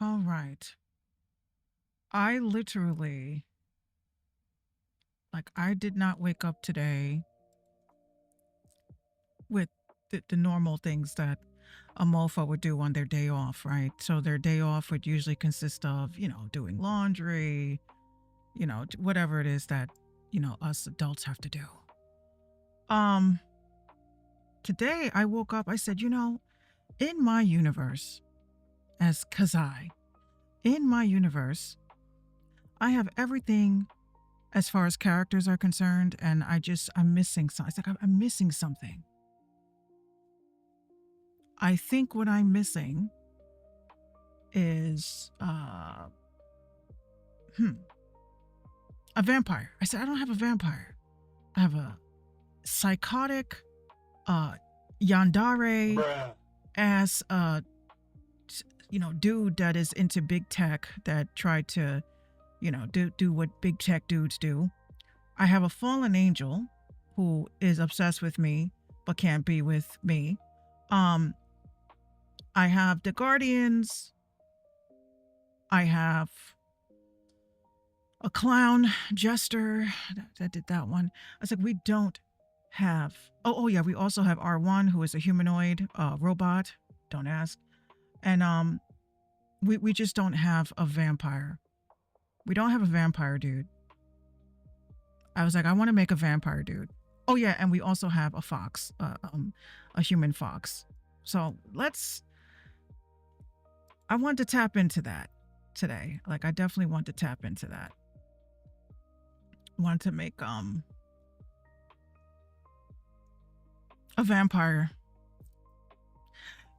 All right. I literally, like, I did not wake up today with the normal things that a mofo would do on their day off, right? So their day off would usually consist of, doing laundry, whatever it is that, us adults have to do. Um, Today I woke up, I said, in my universe, as Kazai, in my universe, I have everything as far as characters are concerned, and I'm missing something. It's like I'm missing something. I think what I'm missing is a vampire. I said I don't have a vampire. I have a psychotic uh yandere Bruh. ass dude that is into big tech that tried to, do what big tech dudes do. I have a fallen angel who is obsessed with me but can't be with me. Um I have the guardians. I have a clown jester that did that one. I was like, we don't have. Oh yeah, we also have R1, who is a humanoid robot. Don't ask. And we just don't have a vampire. We don't have a vampire dude. I was like, I want to make a vampire dude. Oh yeah, and we also have a fox, a human fox. So I want to tap into that today. Like, I definitely want to tap into that. Want to make a vampire.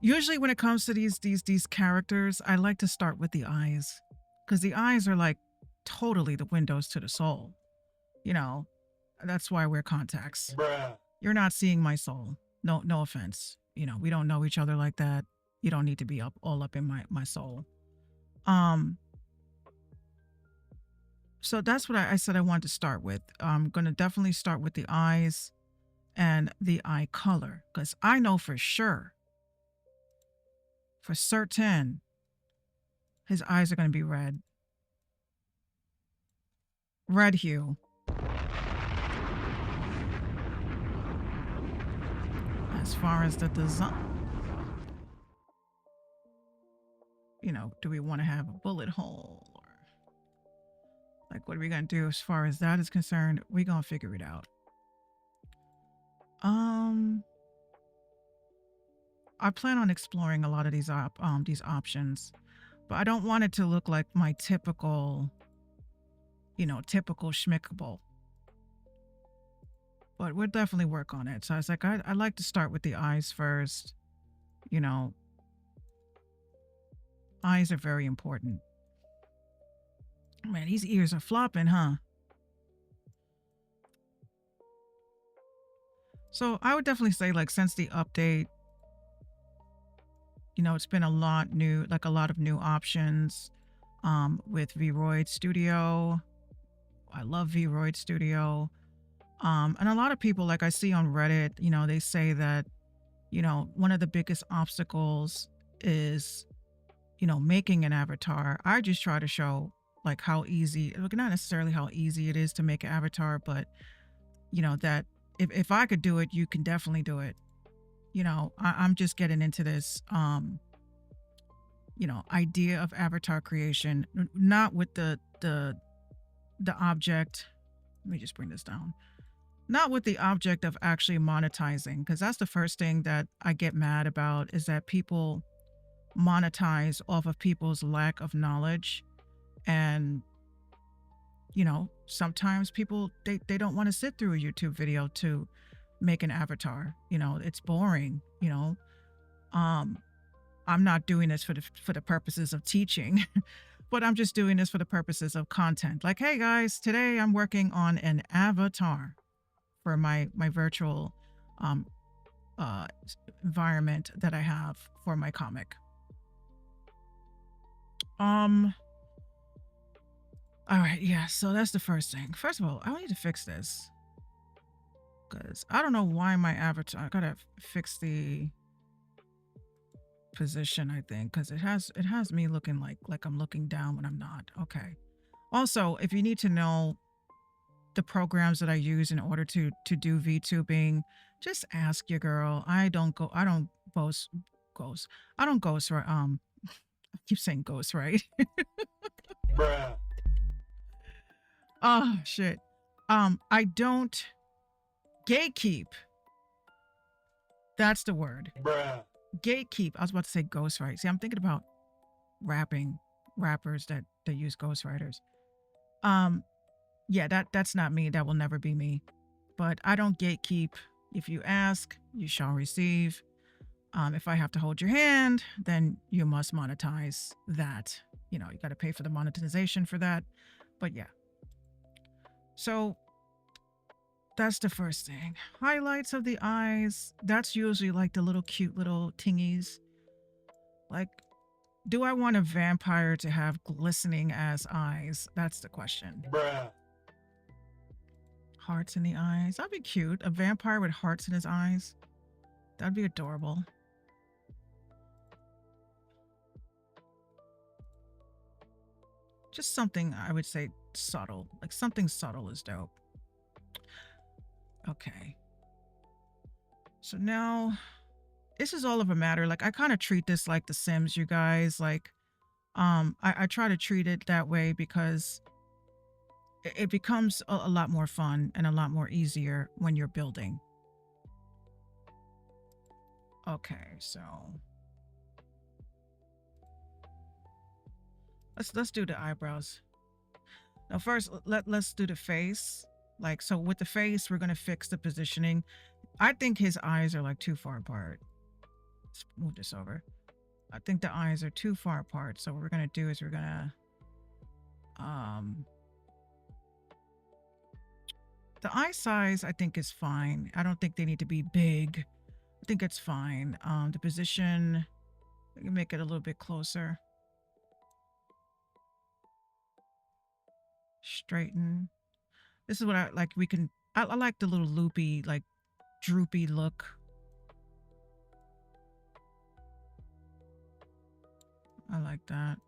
Usually when it comes to these characters, I like to start with the eyes, because the eyes are like totally the windows to the soul. You know, that's why I wear contacts. Bruh. You're not seeing my soul. No offense. We don't know each other like that. You don't need to be all up in my soul. So that's what I said I wanted to start with. I'm gonna definitely start with the eyes and the eye color, because I know for sure, for certain, his eyes are gonna be red. Red hue. As far as the design, do we want to have a bullet hole, or like, what are we gonna do as far as that is concerned? We're gonna figure it out. I plan on exploring a lot of these options, but I don't want it to look like my typical, typical schmickable. But we'll definitely work on it. So I was like, I like to start with the eyes first. Eyes are very important. Man, these ears are flopping, huh? So I would definitely say, like, since the update, it's been a lot of new options with VRoid Studio. I love VRoid Studio. And a lot of people, like I see on Reddit, they say that, one of the biggest obstacles is, making an avatar. I just try to show like how easy, like, not necessarily how easy it is to make an avatar, but that if I could do it, you can definitely do it. I'm just getting into this, idea of avatar creation, not with the object. Let me just bring this down. Not with the object of actually monetizing, because that's the first thing that I get mad about, is that people monetize off of people's lack of knowledge. And sometimes people, they don't want to sit through a YouTube video to make an avatar. It's boring. I'm not doing this for the purposes of teaching, but I'm just doing this for the purposes of content. Like, hey guys, today I'm working on an avatar for my virtual environment that I have for my comic. All right, yeah, so that's the first thing. First of all, I need to fix this, because I don't know why my avatar, I gotta fix the position, I think, because it has me looking like I'm looking down when I'm not. Okay. Also, if you need to know the programs that I use in order to do VTubing, just ask your girl. I don't ghost. I don't ghost right. I keep saying ghost, right? Bruh. Oh shit. I don't gatekeep. That's the word. Bruh. Gatekeep. I was about to say ghostwrite. See, I'm thinking about rappers that use ghostwriters. Yeah, that's not me. That will never be me. But I don't gatekeep. If you ask, you shall receive. If I have to hold your hand, then you must monetize that. You know, you got to pay for the monetization for that. But yeah. So that's the first thing. Highlights of the eyes. That's usually like the little cute little tingies. Like, do I want a vampire to have glistening as eyes? That's the question. Bruh. Hearts in the eyes. That'd be cute. A vampire with hearts in his eyes. That'd be adorable. Just something I would say subtle. Like something subtle is dope. Okay. So now this is all of a matter. Like I kind of treat this like The Sims, you guys. Like I try to treat it that way because it becomes a lot more fun and a lot more easier when you're building. Okay, so let's do the eyebrows. Now first let's do the face. Like so with the face, we're gonna fix the positioning. I think his eyes are like too far apart. Let's move this over. I think the eyes are too far apart. So what we're gonna do is we're gonna the eye size I think is fine. I don't think they need to be big. I think it's fine. The position, we can make it a little bit closer. Straighten. This is what I like. We can, I like the little loopy, like droopy look. I like that.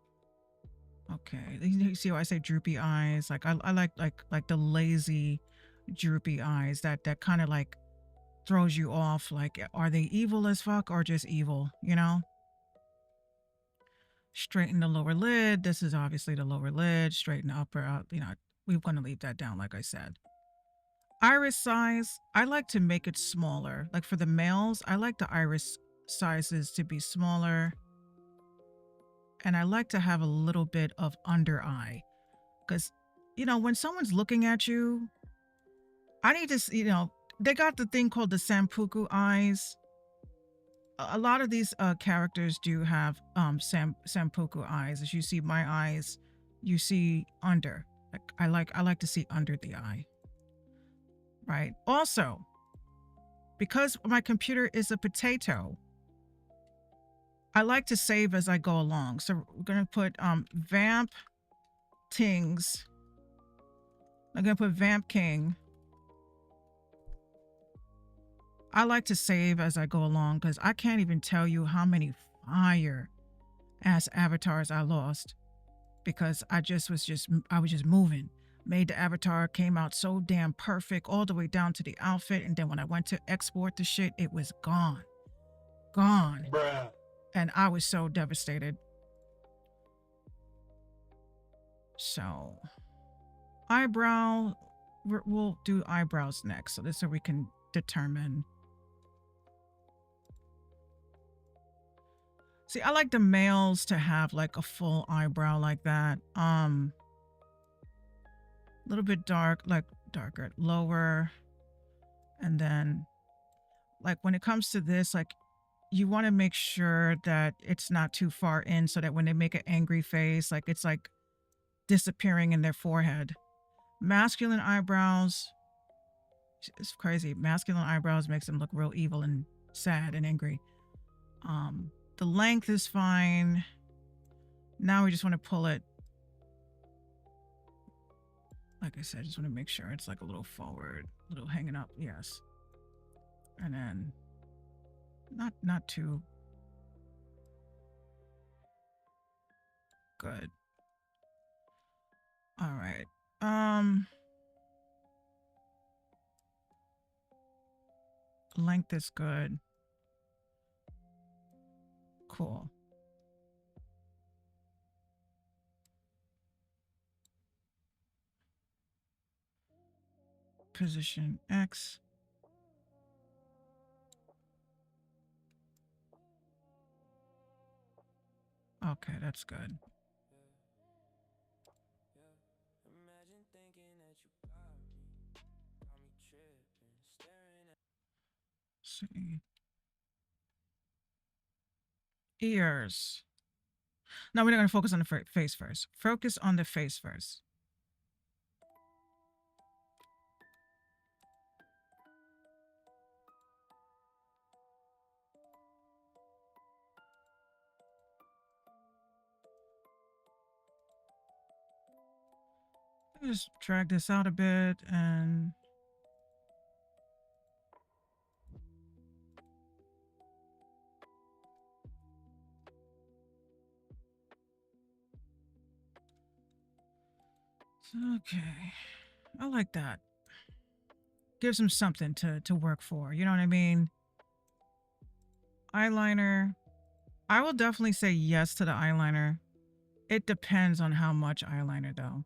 Okay. You see why I say droopy eyes? Like I like the lazy droopy eyes that kind of like throws you off. Like, are they evil as fuck or just evil, you know? Straighten the lower lid. This is obviously the lower lid. Straighten the upper out. You know, we're going to leave that down, like I said. Iris size. I like to make it smaller. Like for the males, I like the iris sizes to be smaller. And I like to have a little bit of under eye. Because, you know, when someone's looking at you, I need to, you know, they got the thing called the Sampuku eyes. A lot of these characters do have Sampuku eyes. As you see my eyes, you see under. Like I like to see under the eye. Right. Also, because my computer is a potato, I like to save as I go along. So we're gonna put Vamp Tings. I'm gonna put Vamp King. I like to save as I go along because I can't even tell you how many fire ass avatars I lost because I was just moving. Made the avatar, came out so damn perfect all the way down to the outfit, and then when I went to export the shit, it was gone. Gone. Bruh. And I was so devastated. So eyebrow, we'll do eyebrows next. So this so we can determine. See, I like the males to have like a full eyebrow like that. A little bit dark, like darker, lower. And then like when it comes to this, like you want to make sure that it's not too far in so that when they make an angry face, like it's like disappearing in their forehead. Masculine eyebrows, it's crazy. Masculine eyebrows makes them look real evil and sad and angry. The length is fine. Now we just want to pull it. Like I said, I just want to make sure it's like a little forward, a little hanging up. Yes. And then not too. good. All right. Length is good. Cool. Position X. Okay, that's good. See. Ears. No, we're not going to focus on the face first. Focus on the face first. Just drag this out a bit and okay. I like that. Gives him something to work for. You know what I mean? Eyeliner. I will definitely say yes to the eyeliner. It depends on how much eyeliner though.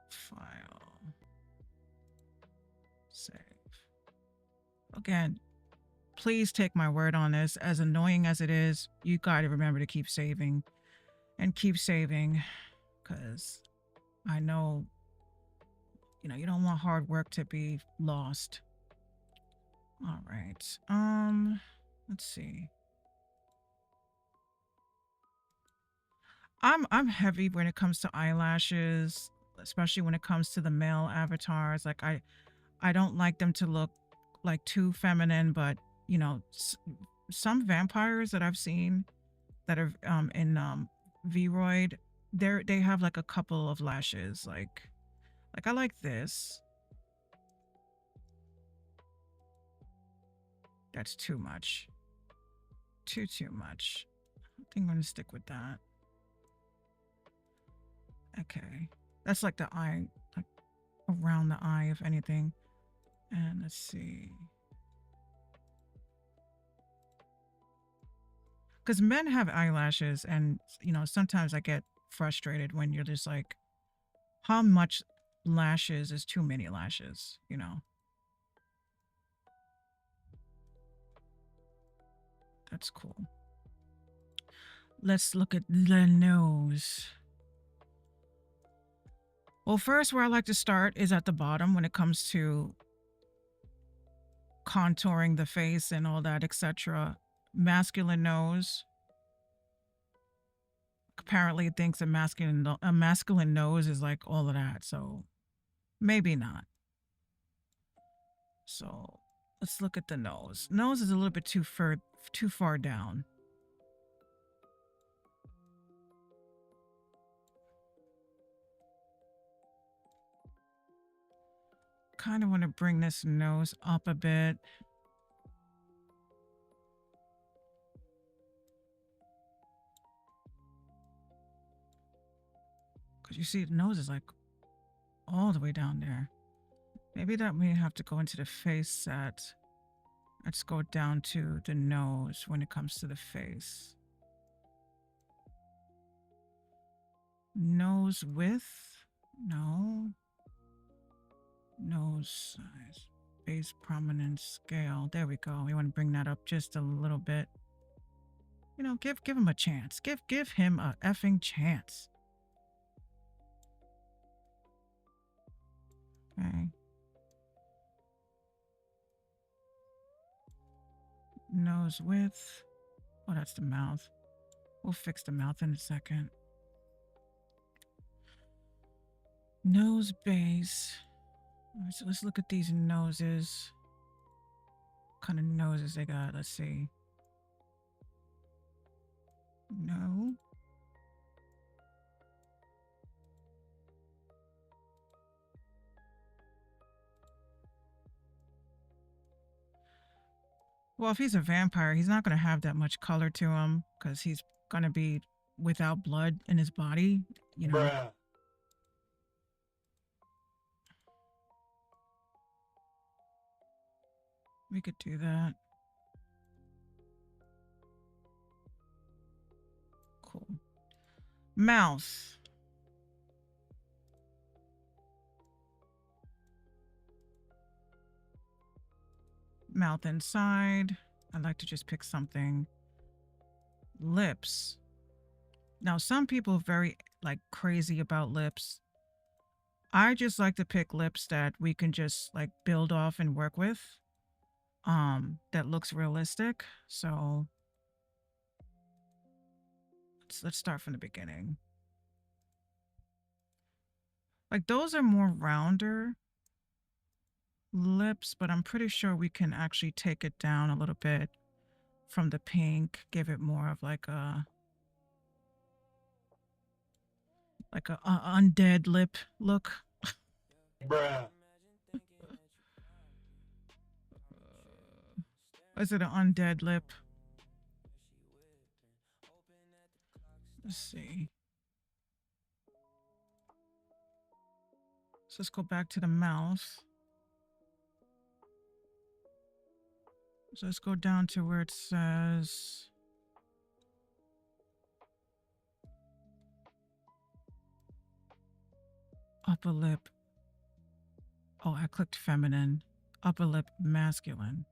File. Save. Again, please take my word on this. As annoying as it is, you got to remember to keep saving and keep saving, because I know, you know, you don't want hard work to be lost. All right. Let's see. I'm heavy when it comes to eyelashes, especially when it comes to the male avatars. Like I don't like them to look like too feminine, but you know, some vampires that I've seen that are in VRoid, they have like a couple of lashes. Like I like this. That's too much. Too much. I think I'm gonna stick with that. Okay. That's like the eye, like around the eye, if anything. And let's see. Because men have eyelashes, and you know, sometimes I get frustrated when you're just like, how much lashes is too many lashes, you know? That's cool. Let's look at the nose. Well, first, where I like to start is at the bottom when it comes to contouring the face and all that, etc. Masculine nose. Apparently, it thinks a masculine nose is like all of that, so maybe not. So let's look at the nose. Nose is a little bit too far down. Kind of want to bring this nose up a bit. Because you see the nose is like all the way down there. Maybe that may have to go into the face set. Let's go down to the nose when it comes to the face. Nose width? No. Nose size. Base prominence scale. There we go. We want to bring that up just a little bit. You know, give him a chance. Give him a effing chance. Okay. Nose width. Oh, that's the mouth. We'll fix the mouth in a second. Nose base. All right, so let's look at these noses. What kind of noses they got? Let's see. No. Well, if he's a vampire, he's not going to have that much color to him because he's going to be without blood in his body, you know. Bruh. We could do that. Cool. Mouth. Mouth inside. I'd like to just pick something. Lips. Now, some people are very like crazy about lips. I just like to pick lips that we can just like build off and work with. That looks realistic. So let's start from the beginning. Like those are more rounder lips, but I'm pretty sure we can actually take it down a little bit from the pink, give it more of like a undead lip look. Bruh. Is it an undead lip? Let's see. So let's go back to the mouth. So let's go down to where it says upper lip. Oh, I clicked feminine. Upper lip masculine.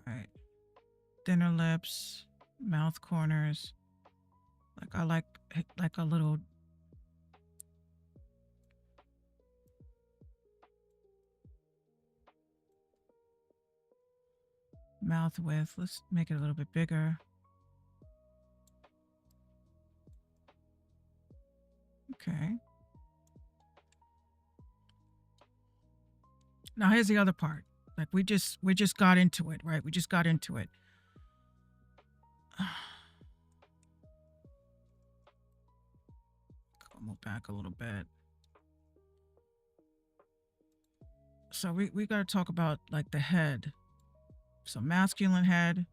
All right. Thinner lips, mouth corners. Like I like a little mouth width. Let's make it a little bit bigger. Okay. Now here's the other part. Like we just got into it, right? We just got into it. Move back a little bit. So we got to talk about like the head. So masculine head,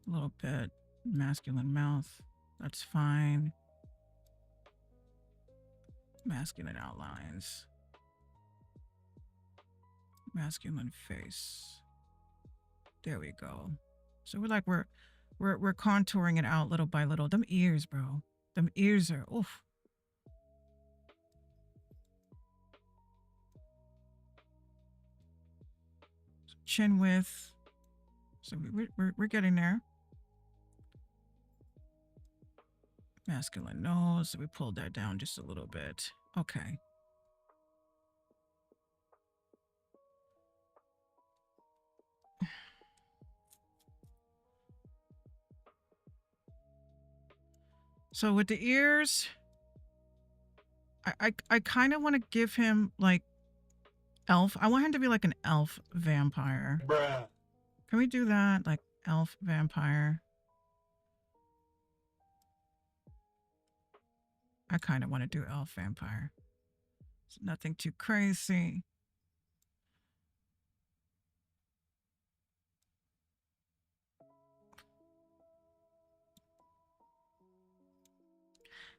a little bit masculine mouth. That's fine. Masculine outlines. Masculine face. There we go. So we're contouring it out little by little. Them ears, bro. Them ears are oof. Chin width. So we're getting there. Masculine nose. So we pulled that down just a little bit. Okay. So with the ears, I kind of want to give him like elf. I want him to be like an elf vampire. Bruh. Can we do that? Like elf vampire. I kind of want to do elf vampire. It's nothing too crazy.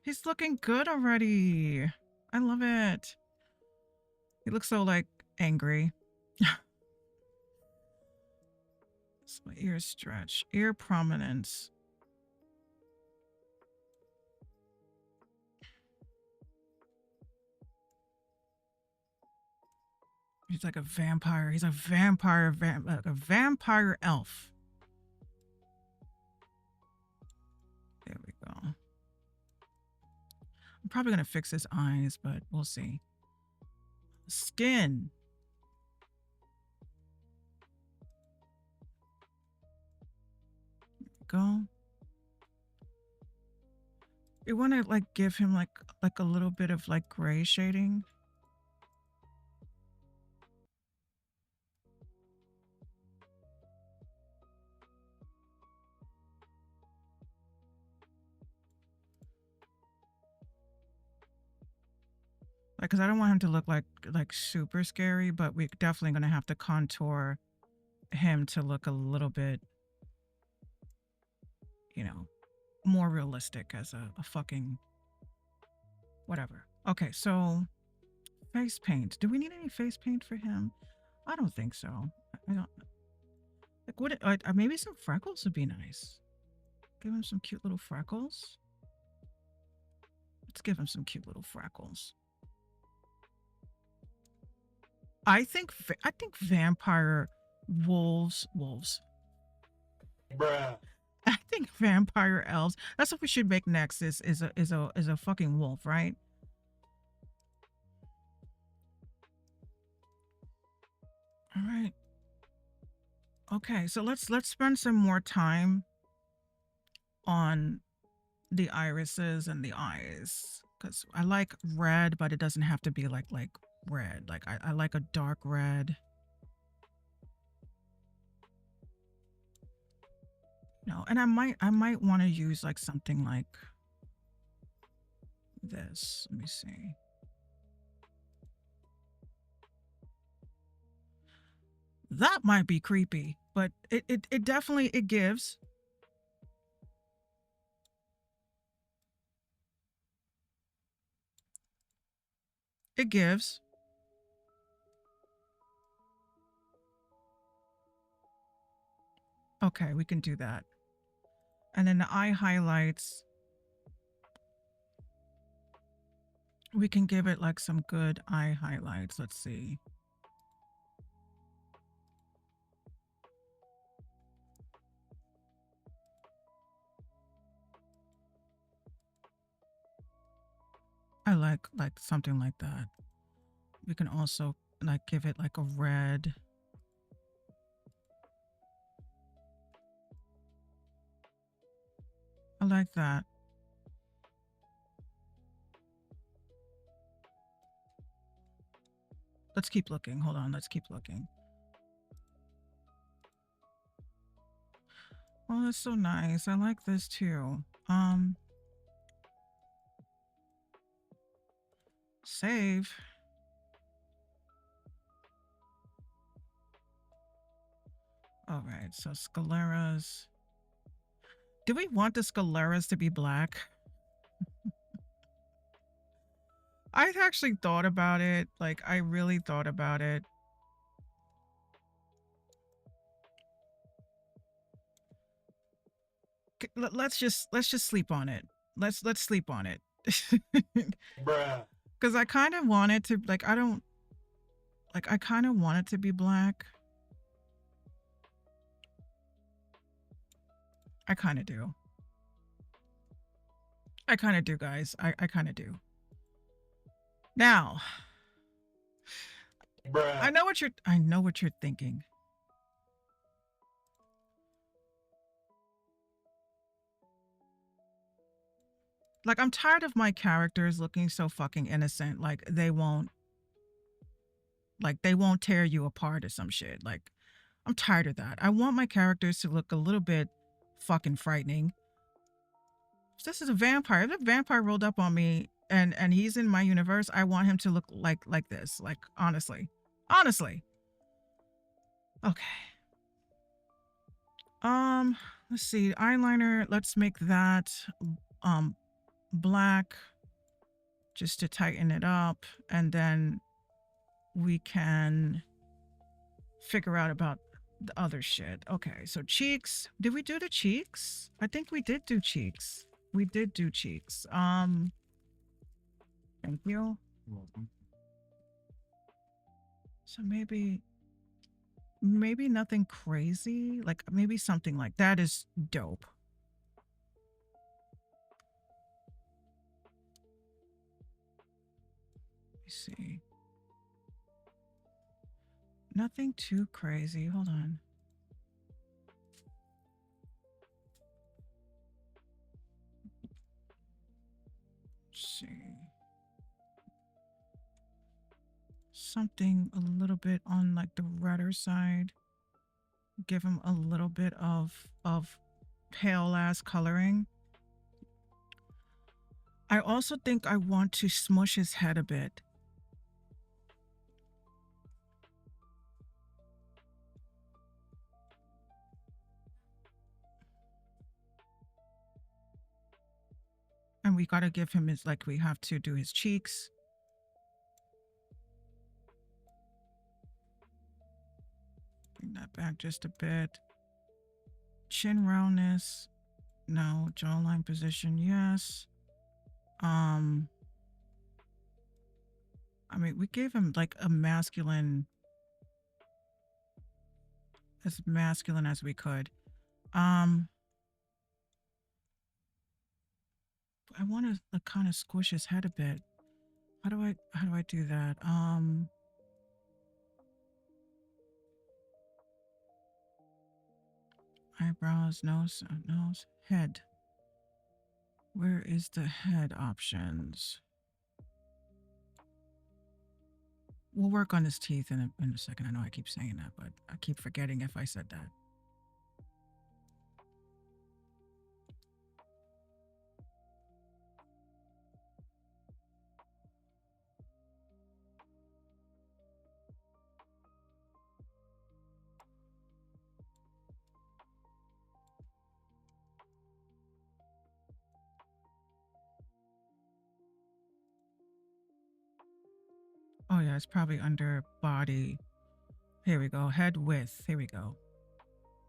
He's looking good already. I love it. He looks so like angry. So ear stretch, ear prominence. He's like a vampire. He's a vampire, like a vampire elf. There we go. I'm probably going to fix his eyes, but we'll see. Skin. Go. You want to like give him like a little bit of like gray shading. because I don't want him to look like super scary, but we're definitely gonna have to contour him to look a little bit, you know, more realistic as a fucking whatever. Okay, so face paint. Do we need any face paint for him? I don't think so. I don't like what. Maybe some freckles would be nice. Give him some cute little freckles. Let's give him some cute little freckles. I think vampire wolves. Bruh. I think vampire elves. That's what we should make next. Is a fucking wolf, right? All right. Okay, so let's spend some more time on the irises and the eyes because I like red, but it doesn't have to be like red. Like I like a dark red. No, and I might want to use like something like this. Let me see. That might be creepy, but it definitely it gives. It gives. Okay, we can do that. And then the eye highlights, we can give it like some good eye highlights. Let's see. I like something like that. We can also like give it like a red. I like that. Let's keep looking. Hold on. Let's keep looking. Oh, that's so nice. I like this too. Save. All right. So scaleras. Do we want the scaleras to be black? I actually thought about it. Like I really thought about it. Let's just sleep on it. Let's sleep on it. Bruh. Because I kind of want it to like I don't like I kind of want it to be black. I kind of do. I kind of do, guys. I kind of do. Now, Bruh. I know what you're thinking. Like I'm tired of my characters looking so fucking innocent. Like they won't tear you apart or some shit. Like I'm tired of that. I want my characters to look a little bit fucking frightening. If this is a vampire. If a vampire rolled up on me and he's in my universe, I want him to look like this. Like honestly. Honestly. Okay. Let's see. Eyeliner, let's make that black just to tighten it up, and then we can figure out about the other shit. Okay, so cheeks. Did we do the cheeks? I think we did do cheeks. We did do cheeks. Thank you. Welcome. So maybe nothing crazy. Like maybe something like that is dope. Let me see. Nothing too crazy. Hold on. Let's see. Something a little bit on like the redder side. Give him a little bit of pale ass coloring. I also think I want to smush his head a bit. time we got to give him his, like, we have to do his cheeks. Bring that back just a bit. Chin roundness. No. Jawline position. Yes. I mean, we gave him like a masculine, as masculine as we could. I want to kind of squish his head a bit. How do I do that? Eyebrows, nose, head. Where is the head options? We'll work on his teeth in a second. I know I keep saying that, but I keep forgetting if I said that. Oh yeah, it's probably under body. Here we go. Head width. Here we go.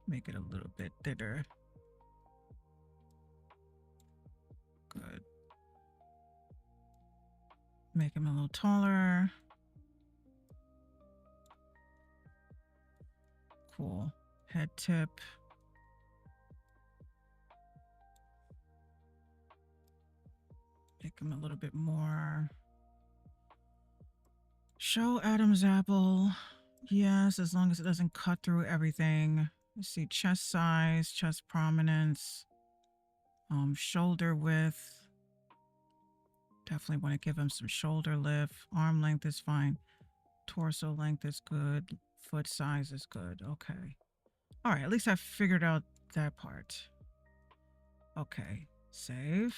Make it a little bit thinner. Good. Make him a little taller. Cool. Head tip. Make him a little bit more. Show Adam's apple. Yes, as long as it doesn't cut through everything. Let's see, chest size, chest prominence, shoulder width. Definitely want to give him some shoulder lift. Arm length is fine. Torso length is good. Foot size is good. Okay. All right, at least I figured out that part. Okay, save.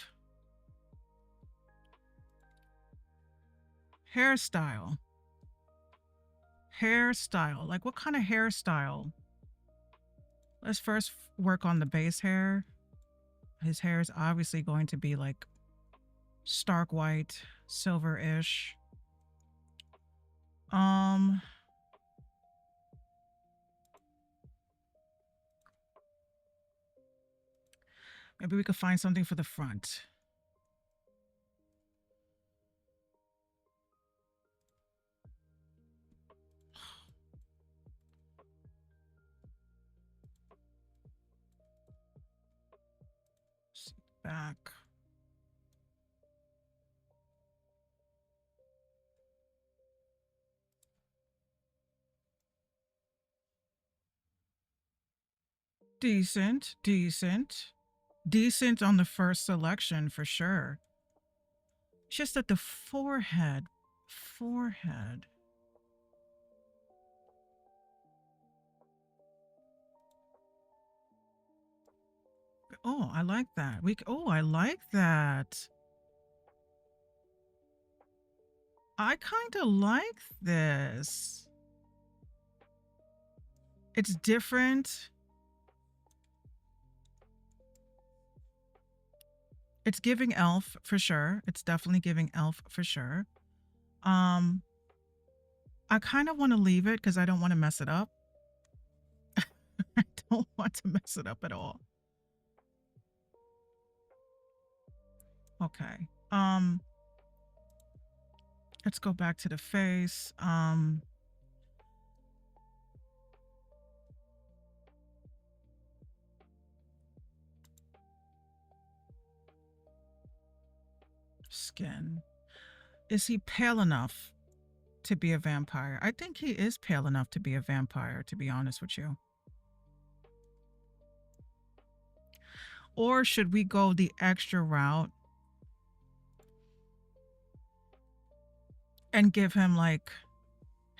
Hairstyle. Hairstyle. Like, what kind of hairstyle? Let's first work on the base hair. His hair is obviously going to be like stark white, silver-ish. Maybe we could find something for the front. Back. Decent, decent. Decent on the first selection for sure. Just that the forehead. Oh, I like that. I like that. I kind of like this. It's different. It's giving elf for sure. It's definitely giving elf for sure. I kind of want to leave it because I don't want to mess it up. I don't want to mess it up at all. Okay. Let's go back to the face. Skin. Is he pale enough to be a vampire? I think he is pale enough to be a vampire, to be honest with you. Or should we go the extra route and give him like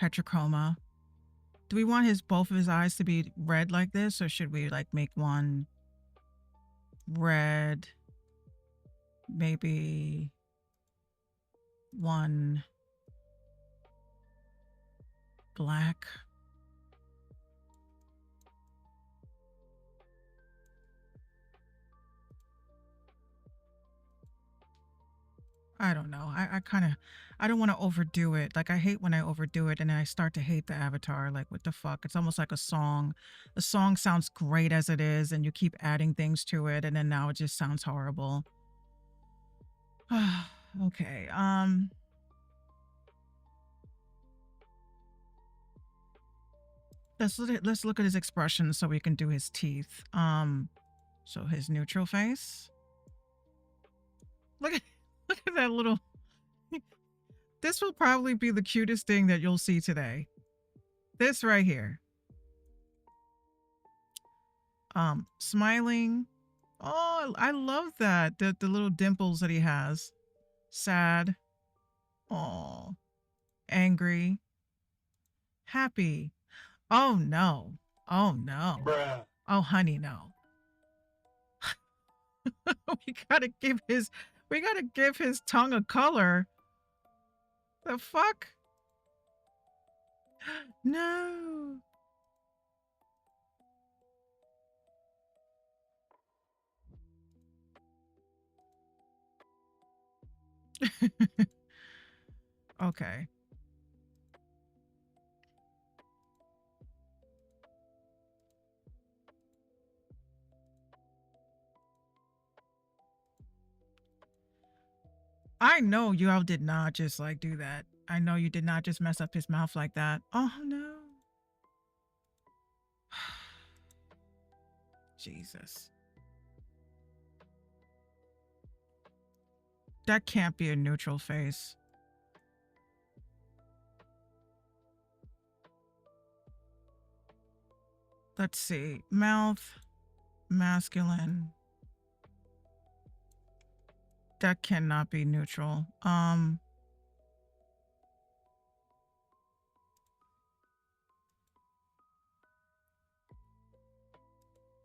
heterochroma? Do we want both of his eyes to be red like this, or should we like make one red, maybe one black? I don't know. I don't want to overdo it. Like I hate when I overdo it and then I start to hate the avatar. Like what the fuck? It's almost like a song. The song sounds great as it is and you keep adding things to it and then now it just sounds horrible. Okay. Let's look at his expression so we can do his teeth. So his neutral face. Look at look at that little. This will probably be the cutest thing that you'll see today. This right here. Smiling. Oh, I love that. The little dimples that he has. Sad. Oh. Angry. Happy. Oh no. Oh no. Bruh. Oh honey, no. We gotta give his tongue a color. The fuck? No. Okay. I know you all did not just like do that. I know you did not just mess up his mouth like that. Oh no. Jesus. That can't be a neutral face. Let's see. Mouth, masculine. That cannot be neutral.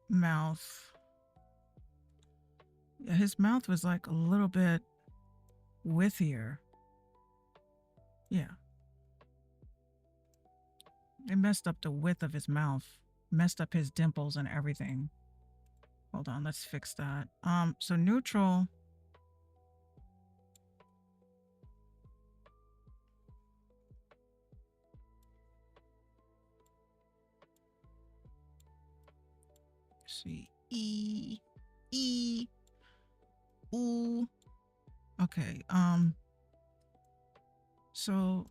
Mouth. Yeah, his mouth was like a little bit widthier. Yeah. It messed up the width of his mouth. Messed up his dimples and everything. Hold on, let's fix that. So neutral. See. E. Ooh. Okay. So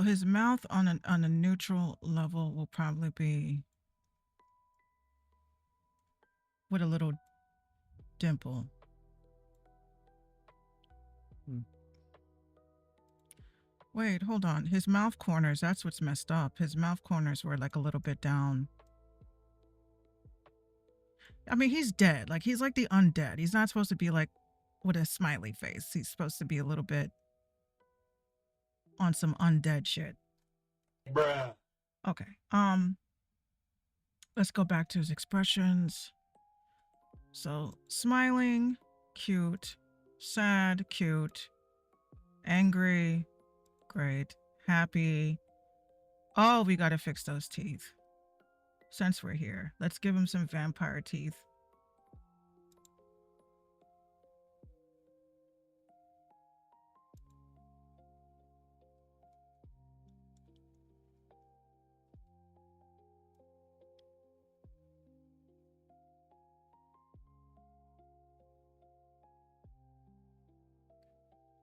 his mouth on a neutral level will probably be with a little dimple. Wait, hold on. His mouth corners, that's what's messed up. His mouth corners were like a little bit down. I mean, he's dead. Like, he's like the undead. He's not supposed to be like with a smiley face. He's supposed to be a little bit on some undead shit. Bruh. Okay. Let's go back to his expressions. So, smiling, cute. Sad, cute. Angry, great. Happy. Oh, we gotta fix those teeth. Since we're here, let's give him some vampire teeth.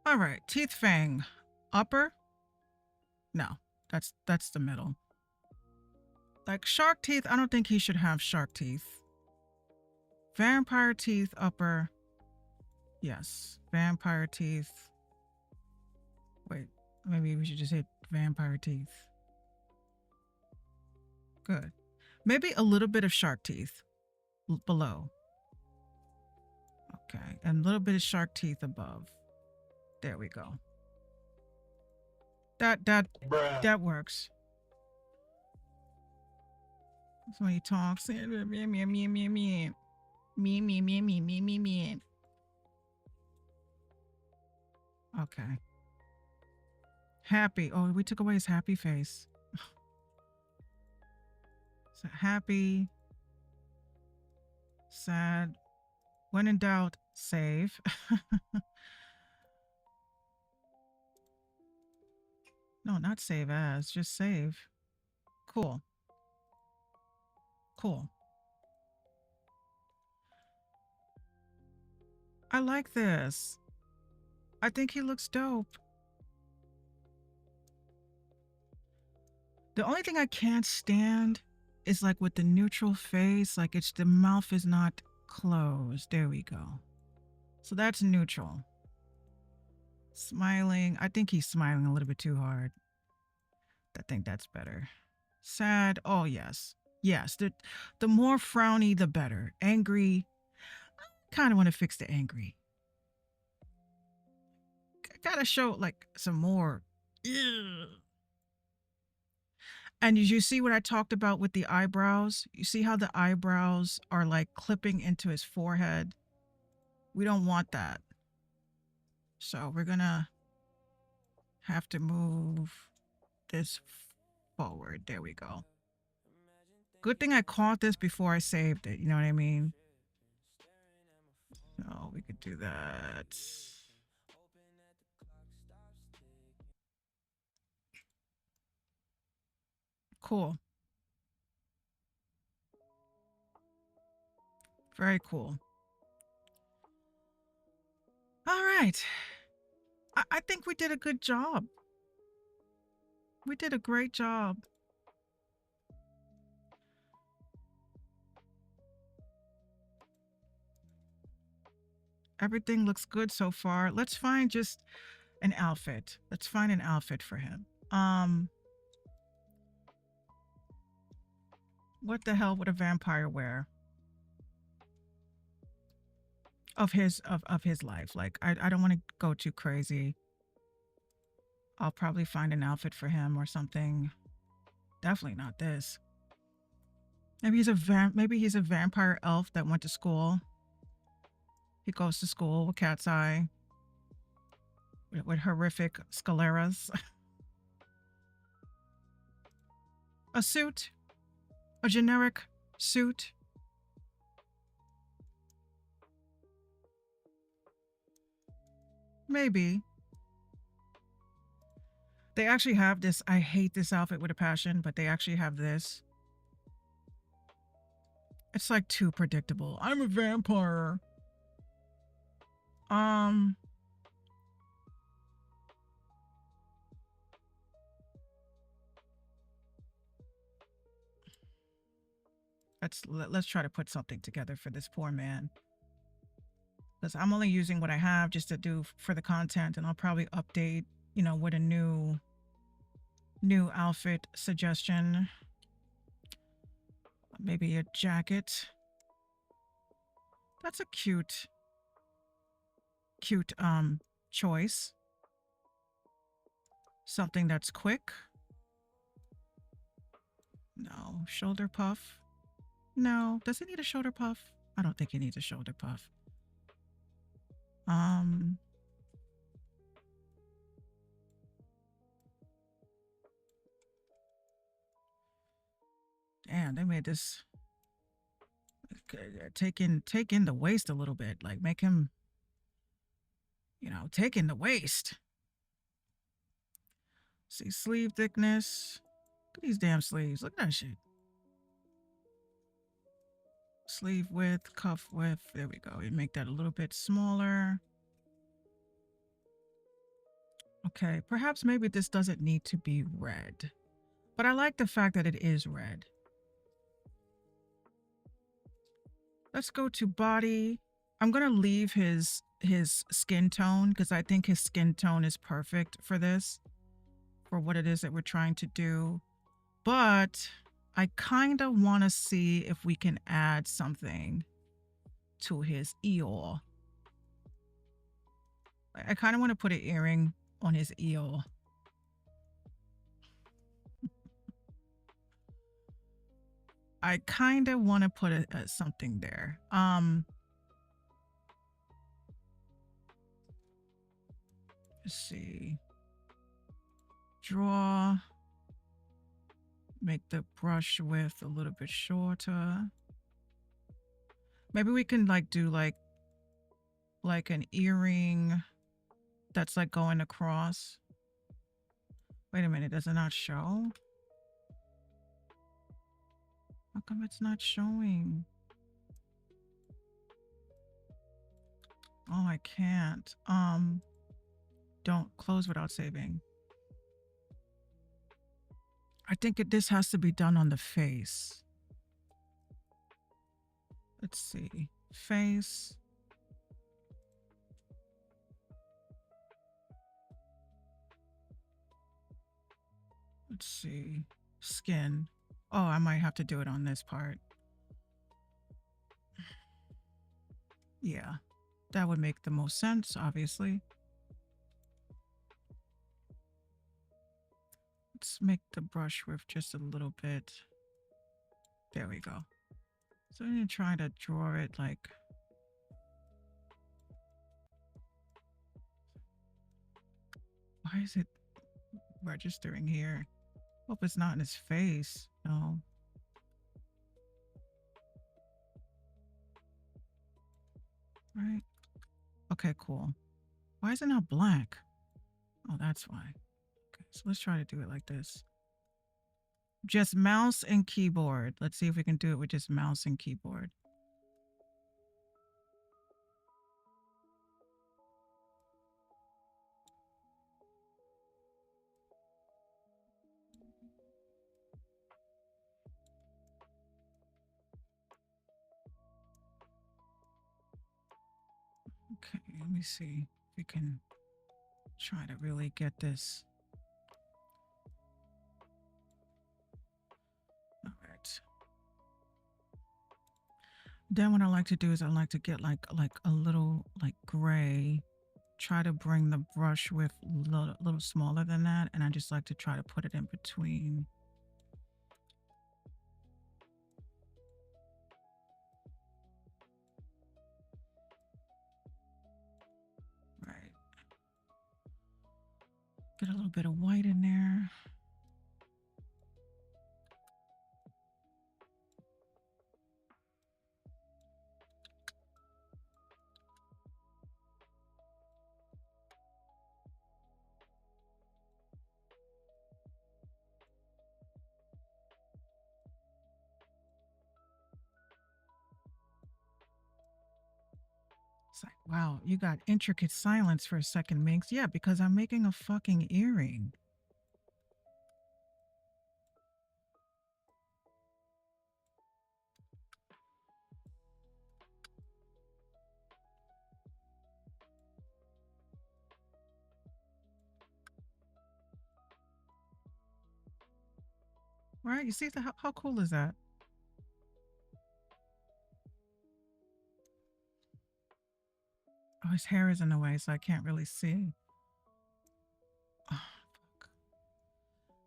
All right, teeth fang. Upper? No, that's the middle. Like shark teeth, I don't think he should have shark teeth. Vampire teeth, upper. Yes, vampire teeth. Wait, maybe we should just hit vampire teeth. Good. Maybe a little bit of shark teeth below. Okay, and a little bit of shark teeth above. There we go. Bruh. That works. That's when he talks. Me. Okay. Happy. Oh, we took away his happy face. So happy, sad, When in doubt, save. No, not save as, just save. Cool. Cool. I like this. I think he looks dope. The only thing I can't stand is like with the neutral face, like it's the mouth is not closed. There we go. So that's neutral. Smiling. I think he's smiling a little bit too hard. I think that's better. Sad. Oh yes. Yes. The more frowny the better. Angry. Kind of want to fix the angry. Gotta show like some more. Ugh. And did you see what I talked about with the eyebrows? You see how the eyebrows are like clipping into his forehead? We don't want that. So we're gonna have to move this forward. There we go. Good thing I caught this before I saved it. You know what I mean? So we could do that. Cool. Very cool. All right. I think we did a good job. We did a great job. Everything looks good so far. Let's find just an outfit. Let's find an outfit for him. What the hell would a vampire wear? Of his life. Like I don't want to go too crazy. I'll probably find an outfit for him or something. Definitely not this. Maybe he's a vampire elf that went to school. He goes to school with cat's eye. With horrific scleras. A suit. A generic suit. Maybe. They actually have this. I hate this outfit with a passion, but they actually have this. It's like too predictable. I'm a vampire. Let's try to put something together for this poor man. Because I'm only using what I have just to do for the content, and I'll probably update, with a new outfit suggestion. Maybe a jacket. That's a cute choice. Something that's quick. No, shoulder puff. No, does it need a shoulder puff? I don't think it needs a shoulder puff. Damn, they made this take in the waist a little bit. Like make him, take in the waist. See, sleeve thickness. Look at these damn sleeves. Look at that shit. Sleeve width, cuff width. There we go. We make that a little bit smaller. Okay, perhaps maybe this doesn't need to be red. But I like the fact that it is red. Let's go to body. I'm going to leave his skin tone because I think his skin tone is perfect for this, for what it is that we're trying to do. But I kind of want to see if we can add something to his ear. I kind of want to put an earring on his ear. I kind of want to put something there. Let's see. Draw. Make the brush width a little bit shorter. Maybe we can do like an earring that's like going across. Wait a minute, does it not show? How come it's not showing? Oh, I can't. Don't close without saving. I think this has to be done on the face. Let's see. Face. Let's see. Skin. Oh, I might have to do it on this part. Yeah, that would make the most sense, obviously. Let's make the brush width just a little bit. There we go. So I'm going to try to draw it like... Why is it registering here? Hope it's not in his face. No. Right? Okay, cool. Why is it not black? Oh, that's why. Okay, so let's try to do it like this. Just mouse and keyboard. Let's see if we can do it with just mouse and keyboard. Okay, let me see if we can try to really get this. All right. Then what I like to do is I like to get like a little like gray, try to bring the brush width a little smaller than that, and I just like to try to put it in between. Right. Get a little bit of white in there. It's like, wow, you got intricate silence for a second, Minx. Yeah, because I'm making a fucking earring. Right? You see how cool is that? Oh, his hair is in the way, so I can't really see. Oh, fuck.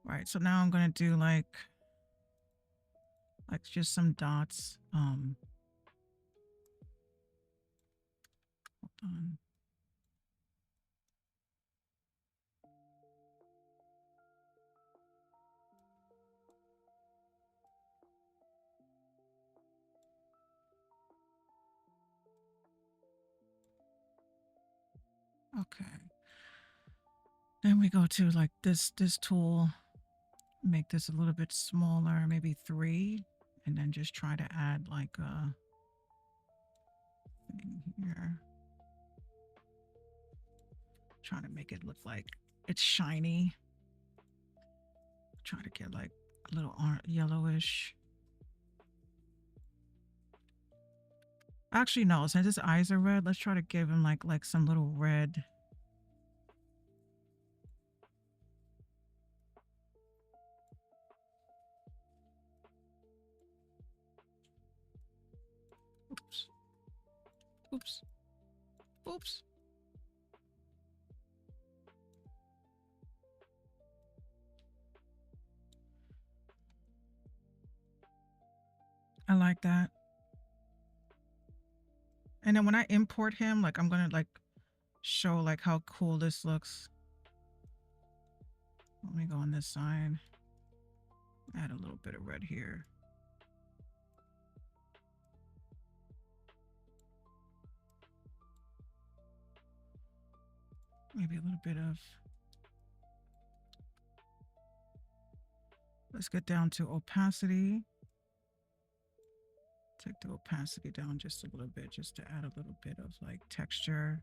Right, so now I'm gonna do like just some dots. Hold on. Okay. Then we go to like this tool, make this a little bit smaller, maybe 3, and then just try to add like a thing here. Trying to make it look like it's shiny. Try to get like a little yellowish. Actually, no, since his eyes are red, let's try to give him like some little red. Oops. Oops. Oops. I like that. And then when I import him, like I'm gonna like show like how cool this looks. Let me go on this side. Add a little bit of red here. maybe a little bit of, let's get down to opacity. Take the opacity down just a little bit, just to add a little bit of like texture.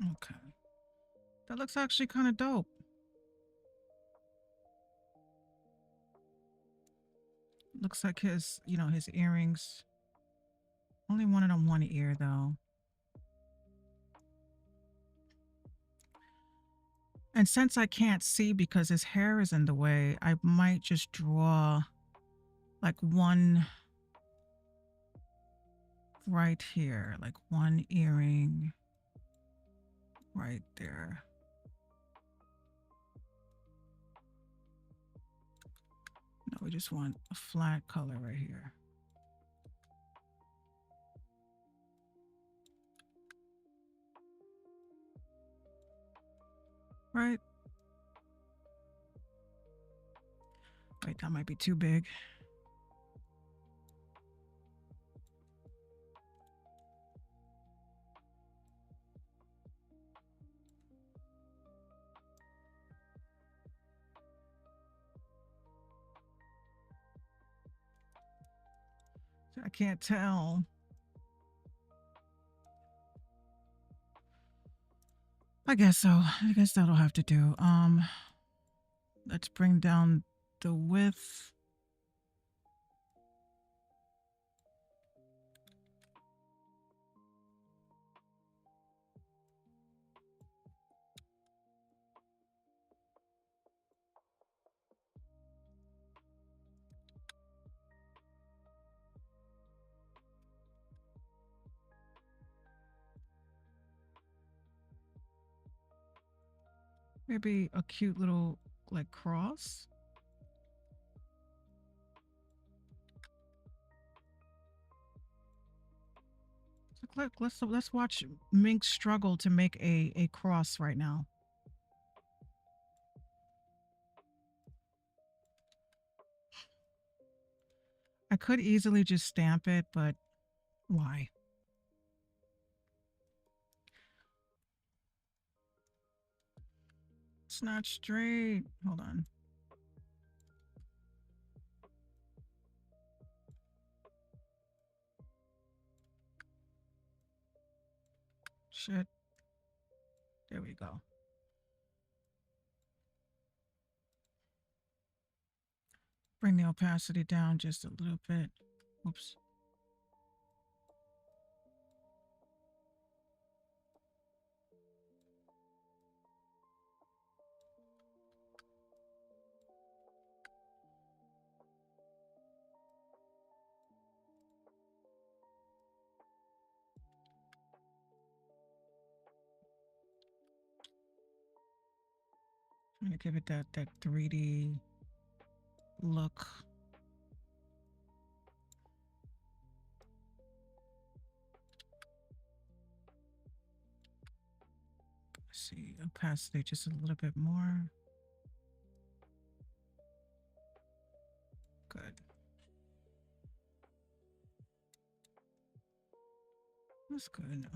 Okay. That looks actually kind of dope. Looks like his, you know, his earrings. Only wanted on one ear though. And since I can't see because his hair is in the way, I might just draw like one right here, like one earring right there. No, we just want a flat color right here. Right? Wait, that might be too big. I can't tell. I guess so. I guess that'll have to do. Let's bring down the width. Maybe a cute little like cross. Let's watch Minx struggle to make a cross right now. I could easily just stamp it, but why? It's not straight. Hold on. Shit. There we go. Bring the opacity down just a little bit. Oops. I'm gonna give it that 3D look. Let's see, opacity just a little bit more. Good. That's good.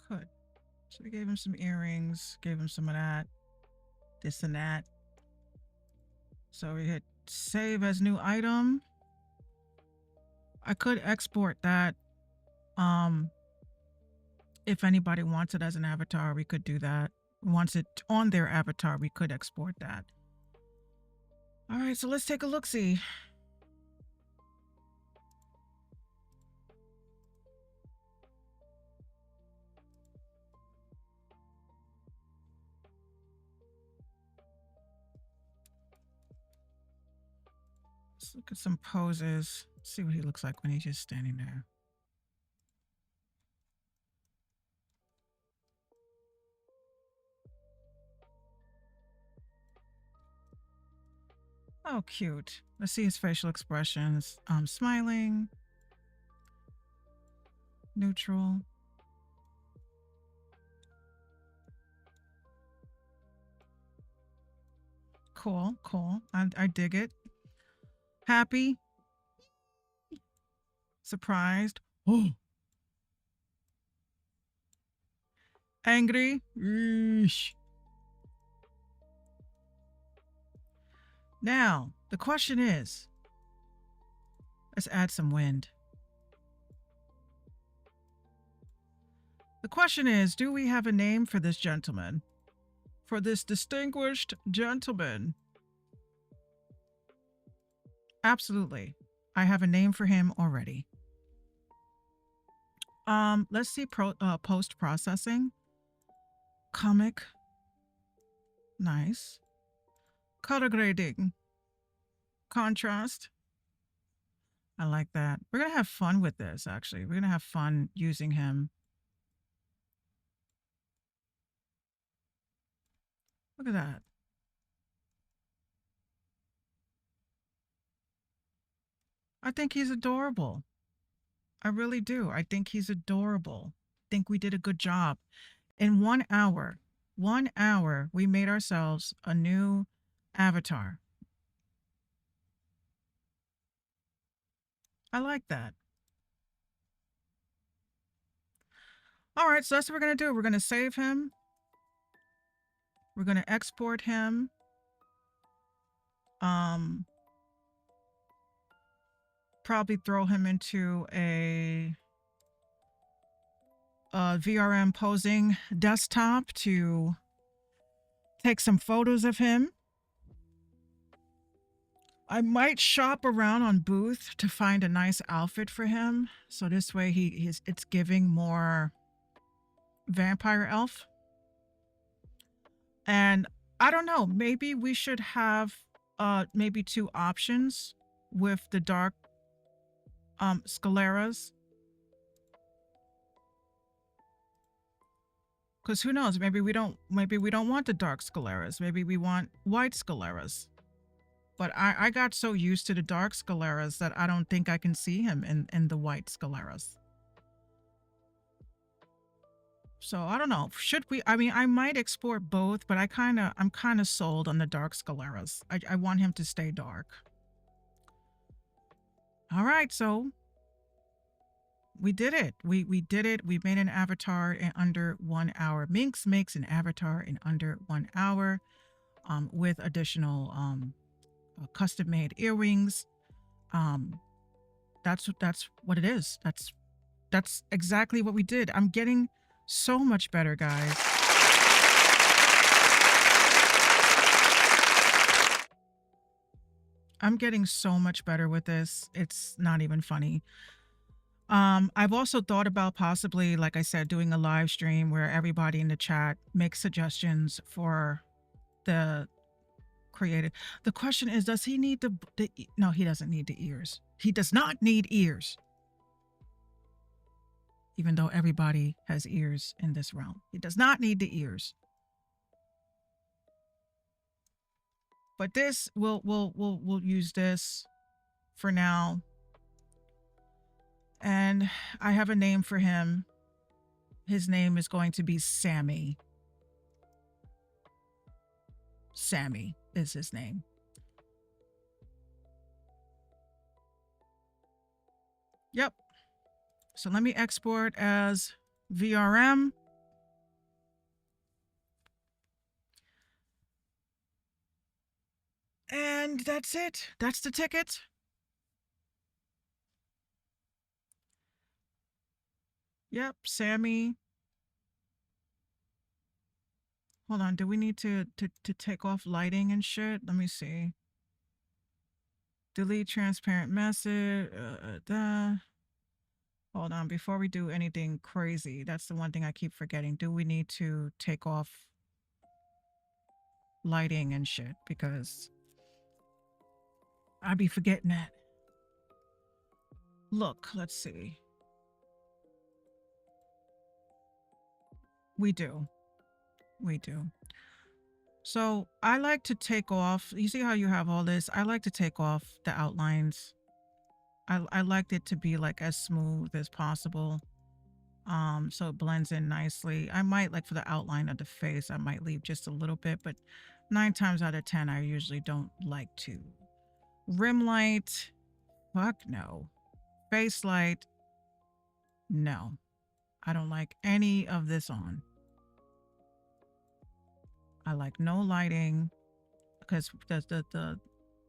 Good. So we gave him some earrings, gave him some of that, this and that. So we hit save as new item. I could export that. If anybody wants it as an avatar, we could do that. Wants it on their avatar, we could export that. All right, so let's take a look-see. Let's look at some poses. See what he looks like when he's just standing there. Oh, cute. Let's see his facial expressions. Smiling, neutral. Cool, cool. I dig it. Happy, surprised. Oh. Angry. Eesh. Now, the question is, let's add some wind. The question is, do we have a name for this gentleman? For this distinguished gentleman? Absolutely. I have a name for him already. Let's see post processing. Comic. Nice. Color grading. Contrast. I like that. We're going to have fun with this, actually. We're going to have fun using him. Look at that. I think he's adorable. I really do. I think he's adorable. I think we did a good job. In 1 hour, we made ourselves a new avatar. I like that. All right, so that's what we're going to do. We're going to save him. We're going to export him. Probably throw him into a VRM posing desktop to take some photos of him. I might shop around on Booth to find a nice outfit for him. So this way it's giving more vampire elf. And I don't know, maybe we should have maybe 2 options with the dark scaleras. Because who knows, maybe we don't want the dark scaleras. Maybe we want white scaleras. But I got so used to the dark scaleras that I don't think I can see him in the white scaleras. So I don't know. Should we? I mean, I might export both, but I'm kind of sold on the dark scaleras. I want him to stay dark. All right, so we did it. We did it. We made an avatar in under 1 hour. Minx makes an avatar in under 1 hour, with additional custom made earrings. That's what it is. That's exactly what we did. I'm getting so much better, guys. I'm getting so much better with this. It's not even funny. I've also thought about possibly, like I said, doing a live stream where everybody in the chat makes suggestions for the creative. The question is, does he need no, he doesn't need the ears. He does not need ears. Even though everybody has ears in this realm. He does not need the ears. But this, we'll use this for now. And I have a name for him. His name is going to be Sammy. Sammy is his name. Yep. So let me export as VRM. And that's it. That's the ticket. Yep, Sammy. Hold on, do we need to take off lighting and shit? Let me see. Delete transparent message. Hold on, before we do anything crazy, that's the one thing I keep forgetting. Do we need to take off lighting and shit? Because I be forgetting that. Look, let's see. We do. So I like to take off, you see how you have all this? I like to take off the outlines. I liked it to be like as smooth as possible. So it blends in nicely. I might, like for the outline of the face, I might leave just a little bit, but 9 times out of 10, I usually don't like to. Rim light, fuck no. Face light, no. I don't like any of this on. I like no lighting because the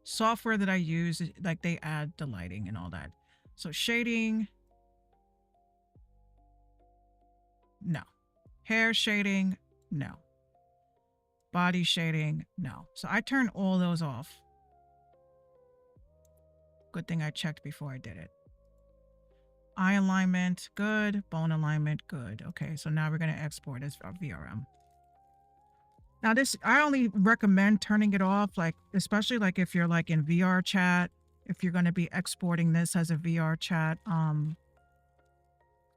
software that I use, like they add the lighting and all that. So shading, no. Hair shading, no. Body shading, no. So I turn all those off. Good thing I checked before I did it. Eye alignment, good. Bone alignment, good. Okay, so now we're going to export as VRM. Now this, I only recommend turning it off, like especially like if you're like in VR chat, if you're going to be exporting this as a VR chat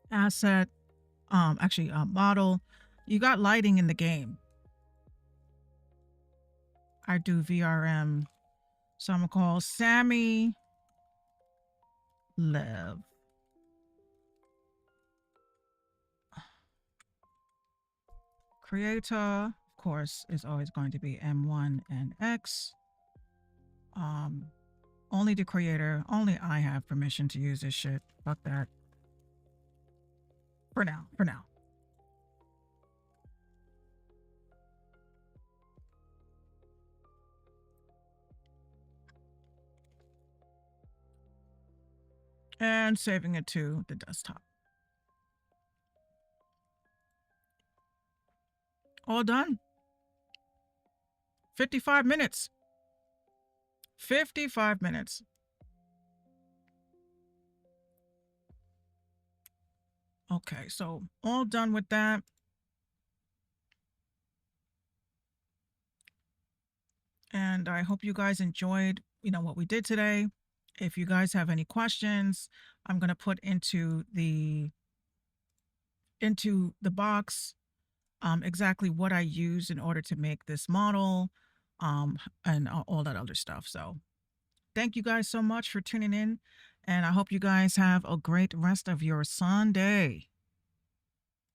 asset, actually model, you got lighting in the game. I do VRM. So I'm gonna call Sammy Lev. Creator, of course, is always going to be M1 and X. Only the creator, only I have permission to use this shit. Fuck that. For now, for now. And saving it to the desktop. All done. 55 minutes. 55 minutes. Okay, so all done with that. And I hope you guys enjoyed, what we did today. If you guys have any questions, I'm going to put into the box exactly what I used in order to make this model and all that other stuff. So thank you guys so much for tuning in. And I hope you guys have a great rest of your Sunday.